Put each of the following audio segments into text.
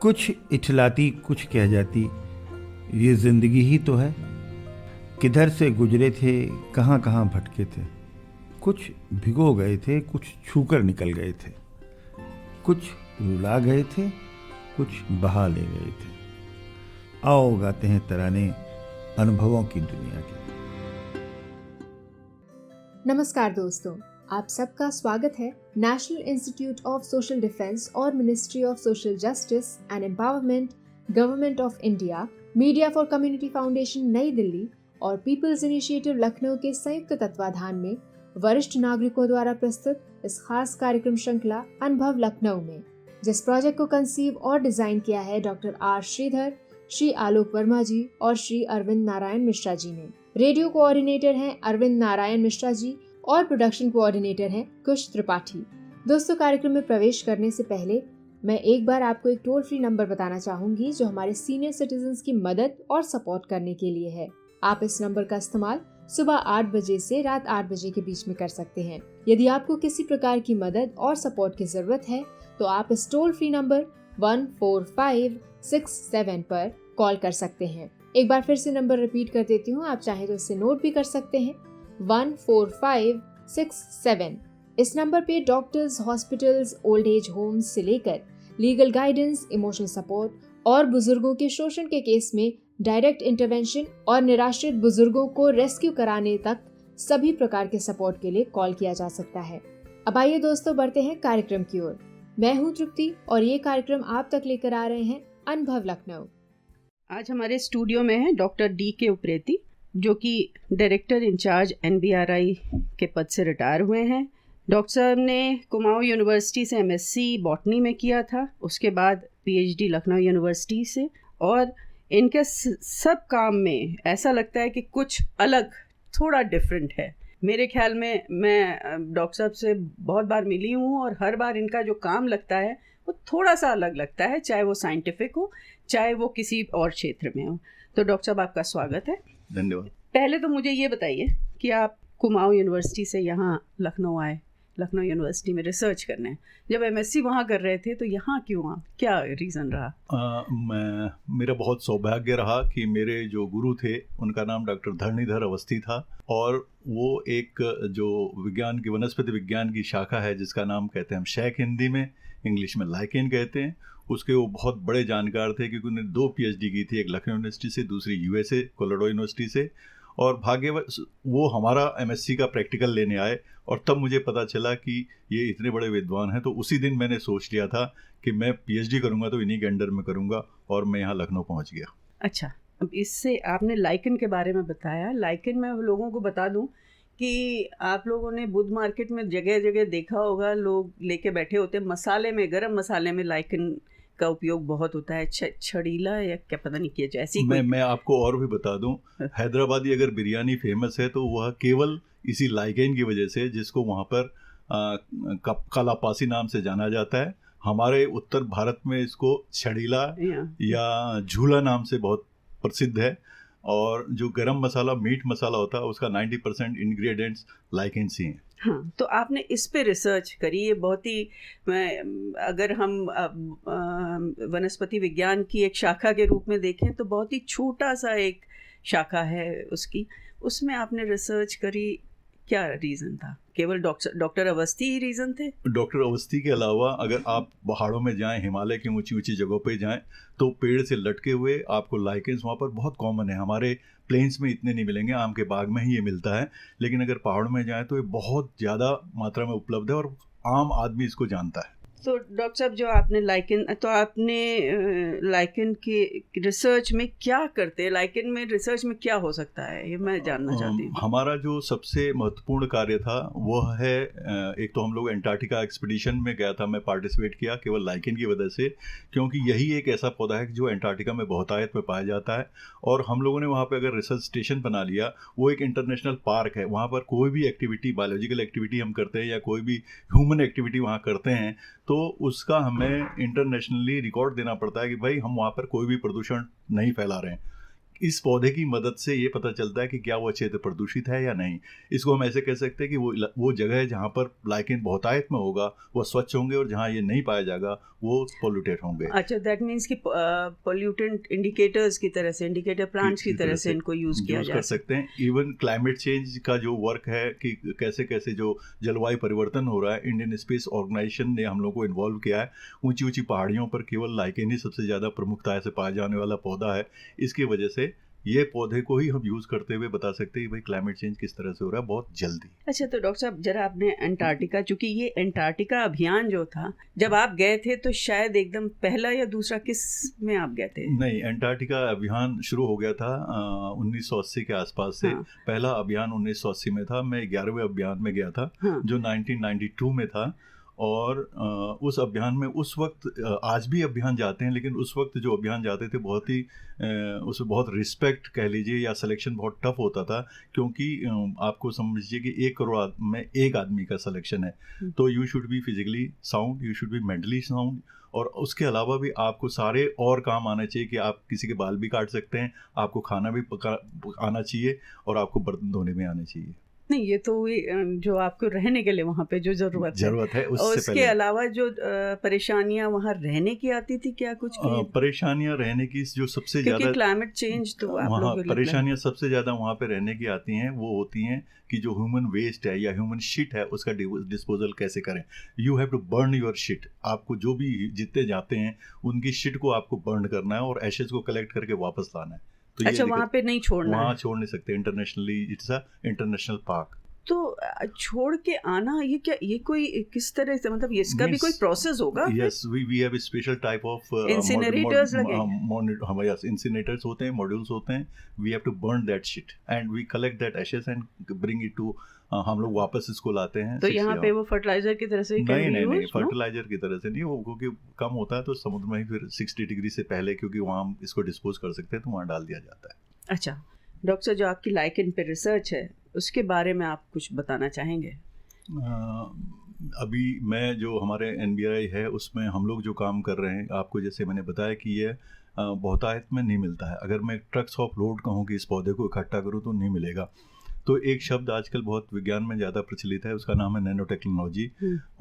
कुछ इठलाती कुछ कह जाती, ये जिंदगी ही तो है। किधर से गुजरे थे, कहाँ कहाँ भटके थे। कुछ भिगो गए थे, कुछ छूकर निकल गए थे। कुछ रुला गए थे, कुछ बहा ले गए थे। आओ गाते हैं तराने अनुभवों की दुनिया के। नमस्कार दोस्तों, आप सबका स्वागत है National Institute of Social Defence और Ministry of Social Justice and Empowerment, Government of India, Media for Community Foundation New Delhi और पीपल्स इनिशिएटिव लखनऊ के संयुक्त तत्वाधान में वरिष्ठ नागरिकों द्वारा प्रस्तुत इस खास कार्यक्रम श्रृंखला अनुभव लखनऊ में, जिस प्रोजेक्ट को कंसीव और डिजाइन किया है डॉक्टर आर श्रीधर, श्री आलोक वर्मा जी और श्री अरविंद नारायण मिश्रा जी ने। रेडियो कोऑर्डिनेटर हैं अरविंद नारायण मिश्रा जी और प्रोडक्शन कोऑर्डिनेटर हैं कुश त्रिपाठी। दोस्तों, कार्यक्रम में प्रवेश करने से पहले मैं एक बार आपको एक टोल फ्री नंबर बताना चाहूंगी जो हमारे सीनियर सिटीजन्स की मदद और सपोर्ट करने के लिए है। आप इस नंबर का इस्तेमाल सुबह 8 बजे से रात 8 बजे के बीच में कर सकते हैं। यदि आपको किसी प्रकार की मदद और सपोर्ट की जरूरत है तो आप इस टोल फ्री नंबर 14567 पर कॉल कर सकते हैं। एक बार फिर से नंबर रिपीट कर देती हूँ, आप चाहें तो इसे नोट भी कर सकते हैं। 14567। इस नंबर पे doctors, hospitals, old age homes से लेकर लीगल गाइडेंस, इमोशनल सपोर्ट और बुजुर्गों के शोषण के केस में डायरेक्ट इंटरवेंशन और निराश्रित बुजुर्गों को रेस्क्यू कराने तक सभी प्रकार के सपोर्ट के लिए कॉल किया जा सकता है। अब आइए दोस्तों, बढ़ते हैं कार्यक्रम की ओर। मैं हूँ तृप्ति और ये कार्यक्रम आप तक लेकर आ रहे हैं अनुभव लखनऊ। आज हमारे स्टूडियो में है डॉक्टर डी.के. उप्रेती, जो कि डायरेक्टर इंचार्ज NBRI के पद से रिटायर हुए हैं। डॉक्टर साहब ने कुमाऊं यूनिवर्सिटी से MSc बॉटनी में किया था, उसके बाद PhD लखनऊ यूनिवर्सिटी से, और इनके सब काम में ऐसा लगता है कि कुछ अलग, थोड़ा डिफरेंट है। मेरे ख्याल में मैं डॉक्टर साहब से बहुत बार मिली हूँ और हर बार इनका जो काम लगता है वो थोड़ा सा अलग लगता है, चाहे वो साइंटिफिक हो, चाहे वो किसी और क्षेत्र में हो। तो डॉक्टर साहब, आपका स्वागत है। धन्यवाद। पहले तो मुझे ये बताइए कि आप कुमाऊं यूनिवर्सिटी से यहाँ लखनऊ आए, लखनऊ यूनिवर्सिटी में रिसर्च करने। जब MSc वहाँ कर रहे थे तो यहाँ क्यों, क्या रीज़न रहा? मेरा बहुत सौभाग्य रहा कि मेरे जो गुरु थे उनका नाम डॉक्टर धरणीधर अवस्थी था, और वो एक जो विज्ञान की, वनस्पति विज्ञान की शाखा है जिसका नाम कहते हैं हम शैक हिंदी में, इंग्लिश में लाइकेन कहते हैं, उसके वो बहुत बड़े जानकार थे क्योंकि उन्होंने 2 PhD की थी, एक लखनऊ यूनिवर्सिटी से, दूसरी USA कोलोराडो यूनिवर्सिटी से। और भाग्यवश वो हमारा MSc का प्रैक्टिकल लेने आए और तब मुझे पता चला कि ये इतने बड़े विद्वान हैं। तो उसी दिन मैंने सोच लिया था कि मैं PhD करूँगा तो इन्हीं के अंडर में करूँगा, और मैं यहाँ लखनऊ पहुँच गया। अच्छा, अब इससे आपने लाइकेन के बारे में बताया। लाइकेन में लोगों को बता दूं कि आप लोगों ने बुध मार्केट में जगह जगह देखा होगा, लोग लेके बैठे होते हैं मसाले में, गरम मसाले में लाइकेन का उपयोग बहुत होता है। छड़ीला या क्या, पता नहीं किया जाए ऐसी। मैं आपको और भी बता दूं, हैदराबादी अगर बिरयानी फेमस है तो वह केवल इसी लाइकेन की वजह से, जिसको वहाँ पर कलापासी नाम से जाना जाता है। हमारे उत्तर भारत में इसको छड़ीला या झूला नाम से बहुत प्रसिद्ध है। और जो गरम मसाला, मीट मसाला होता है, उसका 90% इंग्रेडिएंट्स लाइकेन से हैं। हाँ, तो आपने इस पे रिसर्च करी। ये बहुत ही, अगर हम वनस्पति विज्ञान की एक शाखा के रूप में देखें तो बहुत ही छोटा सा एक शाखा है उसकी, उसमें आपने रिसर्च करी। क्या रीज़न था? केवल डॉक्टर अवस्थी ही रीज़न थे? डॉक्टर अवस्थी के अलावा अगर आप पहाड़ों में जाएं, हिमालय की ऊंची ऊंची जगहों पे जाएं, तो पेड़ से लटके हुए आपको लाइकेंस वहाँ पर बहुत कॉमन है। हमारे प्लेन्स में इतने नहीं मिलेंगे, आम के बाग में ही ये मिलता है, लेकिन अगर पहाड़ों में जाएं तो ये बहुत ज़्यादा मात्रा में उपलब्ध है और आम आदमी इसको जानता है। तो डॉक्टर साहब, जो आपने लाइकेन, तो आपने लाइकेन के रिसर्च में क्या करते हैं? लाइकेन में रिसर्च में क्या हो सकता है, ये मैं जानना चाहती हूँ। हमारा जो सबसे महत्वपूर्ण कार्य था वह है, एक तो हम लोग एंटार्क्टिका एक्सपीडिशन में गया था, मैं पार्टिसिपेट किया केवल लाइकेन की वजह से, क्योंकि यही एक ऐसा पौधा है जो एंटार्क्टिका में बहुतायत में पाया जाता है। और हम लोगों ने वहाँ पर अगर रिसर्च स्टेशन बना लिया, वो एक इंटरनेशनल पार्क है, वहाँ पर कोई भी एक्टिविटी, बायोलॉजिकल एक्टिविटी हम करते हैं या कोई भी ह्यूमन एक्टिविटी वहाँ करते हैं, तो उसका हमें इंटरनेशनली रिकॉर्ड देना पड़ता है कि भाई हम वहाँ पर कोई भी प्रदूषण नहीं फैला रहे हैं। इस पौधे की मदद से ये पता चलता है कि क्या वो क्षेत्र प्रदूषित है या नहीं। इसको हम ऐसे कह सकते हैं कि वो जगह है जहाँ पर लाइकेन बहुतायत में होगा वो स्वच्छ होंगे, और जहाँ ये नहीं पाया जाएगा वो पोल्यूटेड होंगे। अच्छा, दैट मीन्स कि पोल्यूटेंट इंडिकेटर्स की तरह से, इंडिकेटर प्लांट्स की तरह से इनको यूज किया जा सकते हैं। इवन क्लाइमेट चेंज का जो वर्क है कि कैसे कैसे जो जलवायु परिवर्तन हो रहा है, इंडियन स्पेस ऑर्गेनाइजेशन ने हम लोग को इन्वॉल्व किया है। ऊंची ऊंची पहाड़ियों पर केवल लाइकेन ही सबसे ज़्यादा प्रमुखता से पाया जाने वाला पौधा है। इसकी वजह से ये पौधे को ही हम यूज़ करते हुए बता सकते हैं कि भाई क्लाइमेट चेंज किस तरह से हो रहा है बहुत जल्दी। अच्छा, तो डॉक्टर साहब जरा आपने अंटार्कटिका, चूंकि ये अंटार्कटिका अभियान जो था जब आप गए थे तो शायद एकदम पहला या दूसरा, किस में आप गए थे? नहीं, अंटार्कटिका अभियान शुरू हो गया था 1980 के आसपास से। हाँ। पहला अभियान 1980 में था। मैं 11वें अभियान में गया था। हाँ। जो 1992 में था। और उस अभियान में उस वक्त, आज भी अभियान जाते हैं, लेकिन उस वक्त जो अभियान जाते थे बहुत ही उसमें बहुत रिस्पेक्ट कह लीजिए या सिलेक्शन बहुत टफ होता था, क्योंकि आपको समझिए कि 1 करोड़ में एक आदमी का सिलेक्शन है। तो you should be physically sound, you should be mentally sound, और उसके अलावा भी आपको सारे और काम आने चाहिए कि आप किसी के बाल भी काट सकते हैं, आपको खाना भी आना चाहिए, और आपको बर्तन धोने में आने चाहिए। नहीं, ये तो जो आपको रहने के लिए वहाँ पे जो जरूरत है उसके अलावा जो परेशानियां वहाँ रहने की आती थी, क्या कुछ परेशानियां रहने की जो सबसे ज्यादा, क्लाइमेट चेंज तो वहाँ परेशानियां सबसे ज्यादा वहाँ पे रहने की आती हैं, वो होती हैं कि जो ह्यूमन वेस्ट है या ह्यूमन शिट है उसका डिस्पोजल कैसे करें। You have to burn your shit. आपको जो भी जितने जाते हैं उनकी शिट को आपको बर्न करना है और एशेज को कलेक्ट करके वापस लाना है। तो अच्छा, वहाँ पे नहीं छोड़ना, वहाँ छोड़ नहीं सकते। Internationally it's a international park. तो छोड़ के आना, ये क्या, ये कोई किस तरह से, मतलब इसका भी कोई प्रोसेस होगा? Yes, we have special type of incinerators लगे। हमारे यस इंसिनरेटर्स होते हैं, मॉड्यूल्स होते हैं। We have to burn that shit and we collect that ashes and bring it to, हम लोग वापस इसको लाते हैं। तो यहाँ पे वो फर्टिलाइजर की तरह से नहीं, फर्टिलाइजर की तरह से नहीं, वो क्योंकि कम होता है तो समुद्र में ही फिर 60 डिग्री से पहले, क्योंकि वहाँ हम इसको डिस्पोज कर सकते हैं, तो वहाँ डाल दिया जाता है। अच्छा डॉक्टर साहब, जो आपकी लाइकेन पे रिसर्च है उसके बारे में आप कुछ बताना चाहेंगे? अभी मैं जो हमारे NBRI है उसमें हम लोग जो काम कर रहे हैं, आपको जैसे मैंने बताया कि ये बहुतायत में नहीं मिलता है। अगर मैं ट्रक्स ऑफ लोड कहूँ कि इस पौधे को इकट्ठा करूँ तो नहीं मिलेगा। तो एक शब्द आजकल बहुत विज्ञान में ज़्यादा प्रचलित है, उसका नाम है नैनो टेक्नोलॉजी।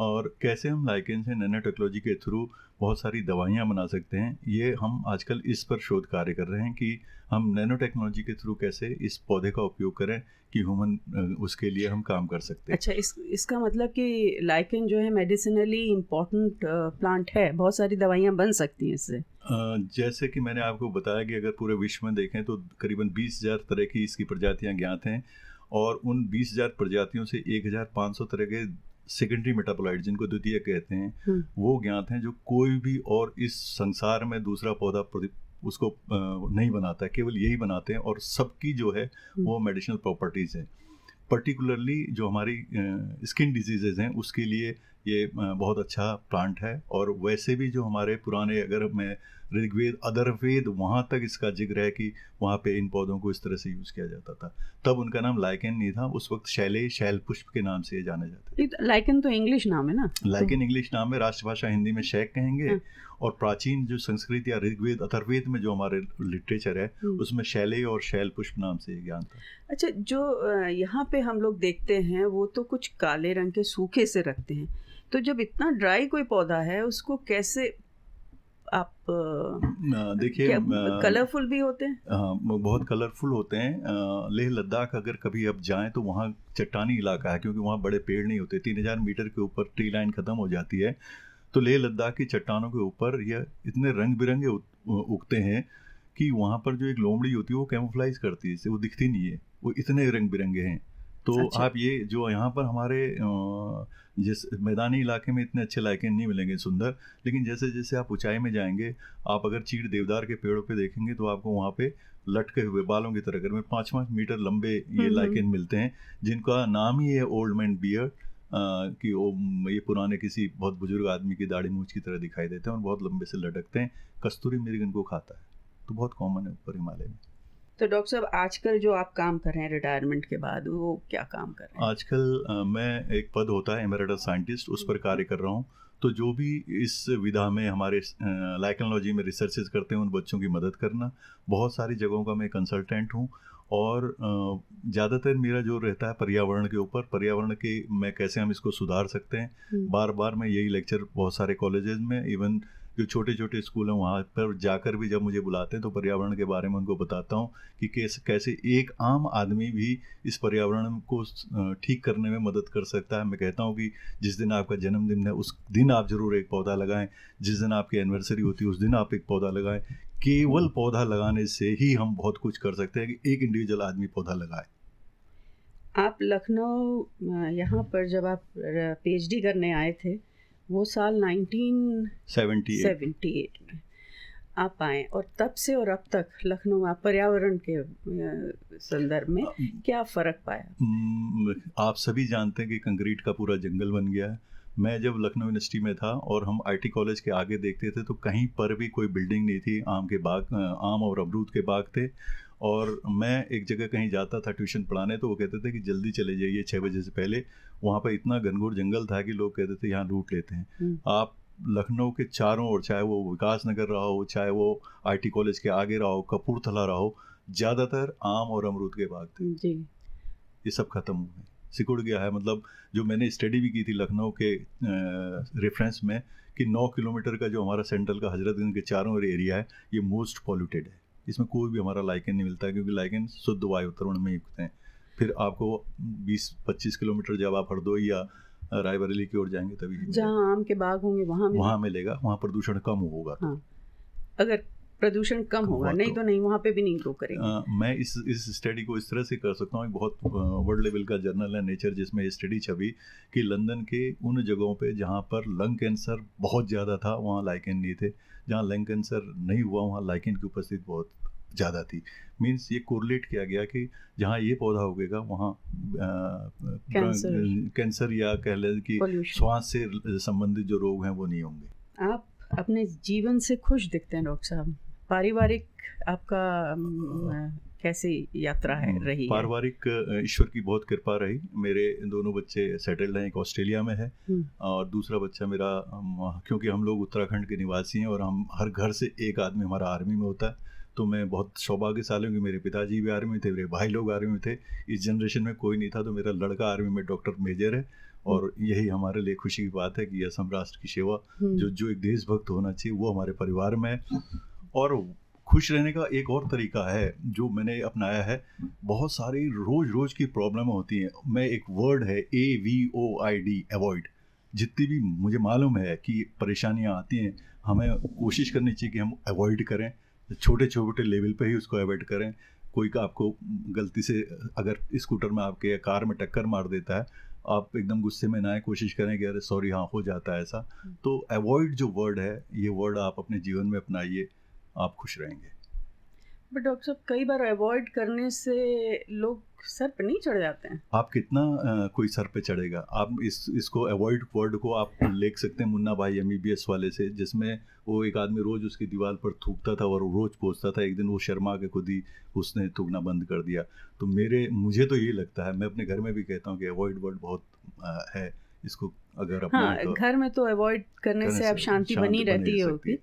और कैसे हम लाइकेन से नैनो टेक्नोलॉजी के थ्रू बहुत सारी दवाइयाँ बना सकते हैं, ये हम आजकल इस पर शोध कार्य कर रहे हैं कि हम नैनो टेक्नोलॉजी के थ्रू कैसे इस पौधे का उपयोग करें कि ह्यूमन उसके लिए हम काम कर सकते हैं। अच्छा, इसका मतलब कि लाइकेन जो है मेडिसिनली इम्पोर्टेंट प्लांट है, बहुत सारी दवाइयाँ बन सकती हैं इससे। जैसे कि मैंने आपको बताया कि अगर पूरे विश्व में देखें तो करीबन 20,000 तरह की इसकी प्रजातियाँ ज्ञात हैं, और उन 20,000 प्रजातियों से 1,500 तरह के सेकेंडरी मेटाबोलाइट, जिनको द्वितीय कहते हैं, वो ज्ञात हैं, जो कोई भी और इस संसार में दूसरा पौधा उसको नहीं बनाता है, केवल यही बनाते हैं, और सबकी जो है वो मेडिसिनल प्रॉपर्टीज़ है। पर्टिकुलरली जो हमारी स्किन डिजीज़ेज़ हैं उसके लिए ये बहुत अच्छा प्लांट है। और वैसे भी जो हमारे पुराने, अगर मैं ऋग्वेद अथर्ववेद, वहाँ तक इसका जिक्र है कि वहाँ पे इन पौधों को इस तरह से यूज़ किया जाता था। तब उनका नाम लाइकेन नहीं था, उस वक्त शैल पुष्प के नाम से ये जाने जाते थे। लाइकेन तो इंग्लिश नाम है ना? लाइकेन इंग्लिश नाम है, राष्ट्रभाषा हिंदी में शैक कहेंगे। और प्राचीन जो संस्कृत या ऋग्वेद अथर्ववेद में जो हमारे लिटरेचर है उसमें शैले और शैल पुष्प नाम से ये ज्ञान था। अच्छा, जो यहाँ पे हम लोग देखते हैं वो तो कुछ काले रंग के सूखे से रखते हैं, तो जब इतना ड्राई कोई पौधा है उसको कैसे आप देखिए, कलरफुल भी होते हैं? बहुत कलरफुल होते हैं। लेह लद्दाख अगर कभी आप जाएं तो वहाँ चट्टानी इलाका है, क्योंकि वहाँ बड़े पेड़ नहीं होते। 3000 मीटर के ऊपर ट्री लाइन ख़त्म हो जाती है, तो लेह लद्दाख की चट्टानों के ऊपर यह इतने रंग बिरंगे उगते हैं कि वहाँ पर जो एक लोमड़ी होती है वो कैमोफ्लाइज करती है, इससे वो दिखती नहीं है, वो इतने रंग बिरंगे हैं। तो अच्छा। आप ये जो यहाँ पर हमारे जिस मैदानी इलाके में इतने अच्छे लाइकेन नहीं मिलेंगे सुंदर, लेकिन जैसे जैसे आप ऊंचाई में जाएंगे, आप अगर चीड़ देवदार के पेड़ों पे देखेंगे तो आपको वहाँ पे लटके हुए बालों की तरह करीब 5-5 मीटर लंबे ये लाइकेन मिलते हैं, जिनका नाम ही है ओल्ड मैन बियर्ड, कि वो ये पुराने किसी बहुत बुजुर्ग आदमी की दाढ़ी मूंछ की तरह दिखाई देते हैं और बहुत लंबे से लटकते हैं। कस्तूरी मृग इनको खाता है, तो बहुत कॉमन है ऊपर हिमालय में। तो डॉक्टर साहब, आजकल जो आप काम कर रहे हैं रिटायरमेंट के बाद, वो क्या काम कर रहे हैं? आजकल मैं एक पद होता है एमेरिटस साइंटिस्ट, उस पर कार्य कर रहा हूँ। तो जो भी इस विधा में हमारे लाइकेनोलॉजी में रिसर्चेज करते हैं उन बच्चों की मदद करना। बहुत सारी जगहों का मैं कंसल्टेंट हूँ और ज़्यादातर मेरा जो रहता है पर्यावरण के ऊपर, पर्यावरण के मैं कैसे हम इसको सुधार सकते हैं। बार बार मैं यही लेक्चर बहुत सारे कॉलेजेस में, इवन जो छोटे छोटे स्कूल हैं वहाँ पर जाकर भी जब मुझे बुलाते हैं तो पर्यावरण के बारे में उनको बताता हूँ कि कैसे एक आम आदमी भी इस पर्यावरण को ठीक करने में मदद कर सकता है। मैं कहता हूँ कि जिस दिन आपका जन्मदिन है उस दिन आप ज़रूर एक पौधा लगाएं, जिस दिन आपकी एनिवर्सरी होती है उस दिन आप एक पौधा लगाएं। केवल पौधा लगाने से ही हम बहुत कुछ कर सकते हैं कि एक इंडिविजुअल आदमी पौधा लगाए। आप लखनऊ यहाँ पर जब आप पीएचडी करने आए थे वो साल 1978 में आप आए, और तब से और अब तक लखनऊ में पर्यावरण के संदर्भ में क्या फ़र्क पाया? आप सभी जानते हैं कि कंक्रीट का पूरा जंगल बन गया है। मैं जब लखनऊ यूनिवर्सिटी में था और हम आईटी कॉलेज के आगे देखते थे तो कहीं पर भी कोई बिल्डिंग नहीं थी, आम के बाग, आम और अमरूद के बाग थे। और मैं एक जगह कहीं जाता था ट्यूशन पढ़ाने तो वो कहते थे कि जल्दी चले जाइए 6 बजे से पहले। वहाँ पर इतना घनघोर जंगल था कि लोग कहते थे यहाँ लूट लेते हैं। आप लखनऊ के चारों ओर, चाहे वो विकास नगर रहा हो, चाहे वो आईटी कॉलेज के आगे रहा हो, कपूरथला रहा हो, ज़्यादातर आम और अमरूद के बाग थे जी। ये सब खत्म हो गए, सिकुड़ गया है। मतलब जो मैंने स्टडी भी की थी लखनऊ के रेफरेंस में कि 9 किलोमीटर का जो हमारा सेंट्रल का हजरतगंज के चारों ओर एरिया है ये मोस्ट पॉल्यूटेड है। इसमें कोई भी हमारा लाइकेन नहीं मिलता है क्योंकि लाइकेन शुद्ध वायुतरण में युक्त हैं। फिर आपको 20-25 किलोमीटर जब आप हरदोई या रायबरेली की ओर जाएंगे तभी जहाँ आम के बाग होंगे वहाँ मिलेगा, वहाँ प्रदूषण कम होगा। हाँ, अगर प्रदूषण कम होगा, नहीं तो नहीं, वहाँ पे भी नहीं ग्रो करेंगे। मैं इस स्टडी को इस तरह से कर सकता हूँ। एक बहुत वर्ल्ड लेवल का जर्नल है नेचर जिसमें ये स्टडी छपी कि लंदन के उन जगहों पे जहाँ पर लंग कैंसर बहुत ज़्यादा था वहाँ लाइकेन नहीं थे, जहाँ लंग कैंसर नहीं हुआ वहाँ लाइकेन की उपस्थिति बहुत ज़्यादा थी। मीन्स ये कोरिलेट किया गया कि जहाँ ये पौधा उगेगा वहाँ कैंसर या कह लें कि श्वास से संबंधित जो रोग हैं वो नहीं होंगे। आप अपने जीवन से खुश दिखते हैं डॉक्टर साहब। पारिवारिक आपका कैसी यात्रा है रही? पारिवारिक ईश्वर की बहुत कृपा रही। मेरे दोनों बच्चे सेटल्ड हैं, एक ऑस्ट्रेलिया में है और दूसरा बच्चा मेरा, क्योंकि हम लोग उत्तराखंड के निवासी हैं और हम हर घर से एक आदमी हमारा आर्मी में होता है, तो मैं बहुत सौभाग्यशाली हूँ कि मेरे पिताजी भी आर्मी में थे, मेरे भाई लोग आर्मी में थे। इस जनरेशन में कोई नहीं था, तो मेरा लड़का आर्मी में डॉक्टर मेजर है और यही हमारे लिए खुशी की बात है कि असम राष्ट्र की सेवा, जो एक देशभक्त होना चाहिए वो हमारे परिवार में है। और खुश रहने का एक और तरीका है जो मैंने अपनाया है। बहुत सारी रोज़ की प्रॉब्लम होती हैं, मैं एक वर्ड है AVOID, अवॉइड। जितनी भी मुझे मालूम है कि परेशानियां आती हैं हमें कोशिश करनी चाहिए कि हम अवॉइड करें, छोटे छोटे लेवल पे ही उसको अवॉइड करें। कोई आपको गलती से अगर स्कूटर में आपके कार में टक्कर मार देता है, आप एकदम गुस्से में ना आए, कोशिश करें कि अरे सॉरी, हाँ हो जाता है ऐसा। तो अवॉइड जो वर्ड है, ये वर्ड आप अपने जीवन में अपनाइए, आप खुश रहेंगे। बट डॉक्टर साहब कई बार अवॉइड करने से लोग सर पे नहीं चढ़ जाते हैं। आप कितना कोई सर पे चढ़ेगा? आप इसको अवॉइड वर्ड को आप लिख सकते हैं मुन्ना भाई MBBS वाले से, जिसमें वो एक आदमी रोज उसकी दीवार पर थूकता था और रोज पोंछता था। एक दिन वो शर्मा के खुद ही उसने थूकना बंद कर दिया। तो मुझे तो ये लगता है, मैं अपने घर में भी कहता हूँ कि अवॉइड वर्ड बहुत है। इसको अगर हाँ, घर में तो अवॉइड करने से अब शांति बनी रहती होगी,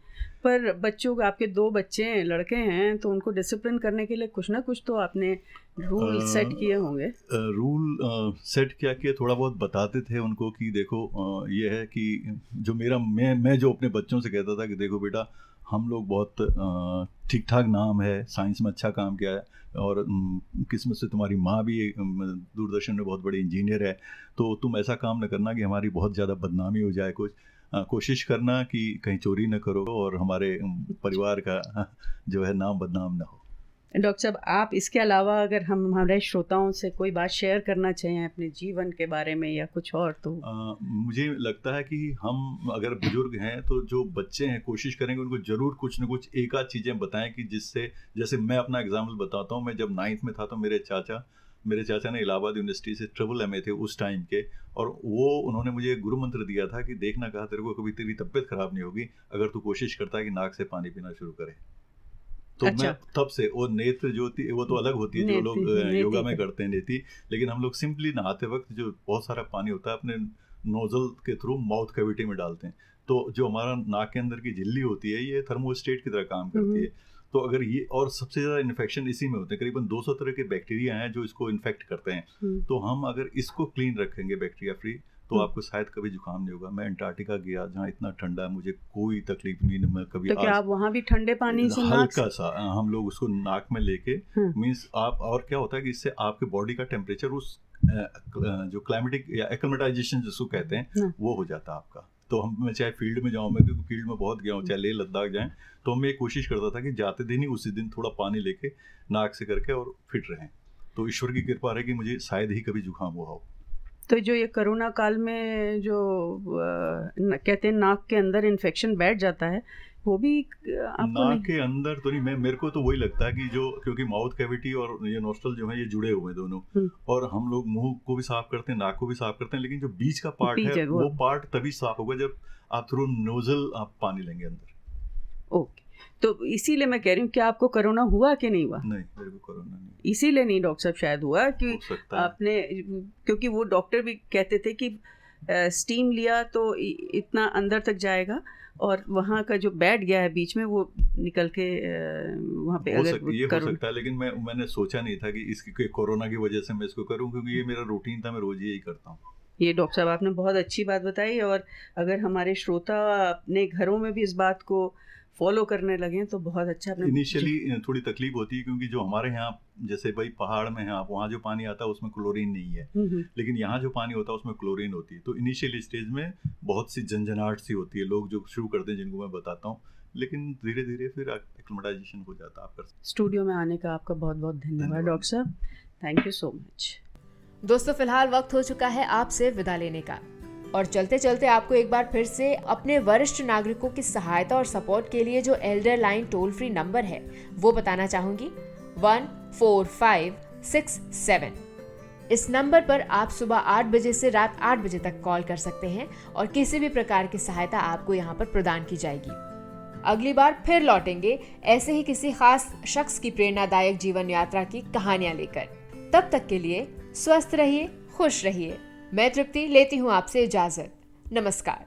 पर बच्चों को, आपके 2 बच्चे हैं, लड़के हैं, तो उनको डिसिप्लिन करने के लिए कुछ ना कुछ तो आपने रूल सेट किए होंगे। रूल सेट क्या किए, थोड़ा बहुत बताते थे उनको कि देखो ये है कि जो मैं जो अपने बच्चों से कहता था कि देखो बेटा, हम लोग बहुत ठीक ठाक नाम है, साइंस में अच्छा काम किया है और किस्मत से तुम्हारी माँ भी दूरदर्शन में बहुत बड़ी इंजीनियर है, तो तुम ऐसा काम न करना कि हमारी बहुत ज़्यादा बदनामी हो जाए। कोशिश करना कि कहीं चोरी न करो और हमारे परिवार का जो है नाम बदनाम न हो। डॉक्टर साहब, आप इसके अलावा अगर हम हमारे श्रोताओं से कोई बात शेयर करना चाहें अपने जीवन के बारे में या कुछ और, तो मुझे लगता है कि हम अगर बुजुर्ग हैं तो जो बच्चे हैं कोशिश करेंगे उनको ज़रूर कुछ न कुछ एक आध चीज़ें बताएं कि जिससे, जैसे मैं अपना एग्जाम्पल बताता हूँ। मैं जब 9th में था तो मेरे चाचा ने इलाहाबाद यूनिवर्सिटी से MA थे उस टाइम के, और वो उन्होंने मुझे गुरु मंत्र दिया था कि देखना, कहा तेरे को कभी तेरी तबीयत खराब नहीं होगी अगर तू कोशिश करता है कि नाक से पानी पीना शुरू करे। तो अच्छा। मैं तब से, वो नेत्र ज्योति वो तो अलग होती है जो लोग योगा में करते हैं नेति, लेकिन हम लोग सिंपली नहाते वक्त जो बहुत सारा पानी होता है अपने नोजल के थ्रू माउथ कैविटी में डालते हैं। तो जो हमारा नाक के अंदर की झिल्ली होती है ये थर्मोस्टेट की तरह काम करती है। तो अगर ये, और सबसे ज़्यादा इन्फेक्शन इसी में होते हैं, करीबन 200 तरह के बैक्टीरिया हैं जो इसको इन्फेक्ट करते हैं। तो हम अगर इसको क्लीन रखेंगे बैक्टीरिया फ्री तो आपको शायद कभी जुकाम नहीं होगा। मैं अंटार्कटिका गया जहाँ इतना ठंडा है, मुझे कोई तकलीफ नहीं, मैं कभी तो क्या आप वहाँ भी ठंडे पानी से हल्का सा हम लोग उसको नाक में लेके मीन्स आप, और क्या होता है कि इससे आपके बॉडी का टेम्परेचर उस जो क्लाइमेटिक या एक्लिमेटाइजेशन जिसको कहते हैं वो हो जाता है आपका। तो मैं चाहे फील्ड में जाऊँ, मैं क्योंकि फील्ड में बहुत गया हूँ, चाहे लेह लद्दाख जाएँ, तो मैं कोशिश करता था कि जाते दिन ही उसी दिन थोड़ा पानी लेके नाक से करके और फिट रहें। तो ईश्वर की कृपा रहे कि मुझे शायद ही कभी जुकाम हुआ हो। तो जो ये कोरोना काल में जो कहते हैं नाक के अंदर इन्फेक्शन बैठ जाता है, वो भी आपको नाक के अंदर तो नहीं, मेरे को तो वही लगता है कि जो, क्योंकि माउथ कैविटी और ये नोस्ट्रल जो है ये जुड़े हुए हैं दोनों, और हम लोग मुंह को भी साफ करते हैं, नाक को भी साफ करते हैं, लेकिन जो बीच का पार्ट है वो पार्ट तभी साफ होगा जब आप थ्रू नोजल आप पानी लेंगे अंदर। ओके, तो इसीलिए मैं कह रही हूँ कि आपको कोरोना हुआ कि नहीं हुआ? नहीं, मेरे को कोरोना नहीं। इसीलिए नहीं डॉक्टर साहब, शायद हुआ कि आपने, क्योंकि वो डॉक्टर भी कहते थे कि स्टीम लिया तो इतना अंदर तक जाएगा और वहाँ का जो बैठ गया है बीच में वो निकल के वहाँ पे अगर ये हो सकता है, लेकिन मैंने सोचा नहीं था कि इसकी कोरोना की वजह से मैं इसको करूँ, क्योंकि ये मेरा रूटीन था, मैं रोज यही करता हूँ। ये डॉक्टर साहब आपने बहुत अच्छी बात बताई, और अगर हमारे श्रोता अपने घरों में भी इस बात को फॉलो करने लगे तो बहुत अच्छा। इनिशियली थोड़ी तकलीफ होती है क्योंकि जो हमारे यहाँ जैसे भाई पहाड़ में है आप, वहाँ जो पानी आता है उसमें क्लोरीन नहीं है, लेकिन यहाँ जो पानी होता है उसमें क्लोरीन होती है। तो इनिशियल स्टेज में बहुत सी झंझनाहट सी होती है, लोग जो शुरू करते हैं जिनको मैं बताता हूँ, लेकिन धीरे धीरे फिर एक्लिमेटाइजेशन हो जाता है आपका। स्टूडियो में आने का आपका बहुत बहुत धन्यवाद डॉक्टर साहब, थैंक यू सो मच। दोस्तों, फिलहाल वक्त हो चुका है आपसे विदा लेने का, और चलते चलते आपको एक बार फिर से अपने वरिष्ठ नागरिकों की सहायता और सपोर्ट के लिए जो Elder line toll free number है वो बताना चाहूंगी, 14567। इस नंबर पर आप सुबह 8 बजे से रात 8 बजे तक कॉल कर सकते हैं और किसी भी प्रकार की सहायता आपको यहाँ पर प्रदान की जाएगी। अगली बार फिर लौटेंगे ऐसे ही किसी खास शख्स की प्रेरणादायक जीवन यात्रा की कहानियां लेकर। तब तक के लिए स्वस्थ रहिए, खुश रहिए। मैं तृप्ति लेती हूँ आपसे इजाजत। नमस्कार।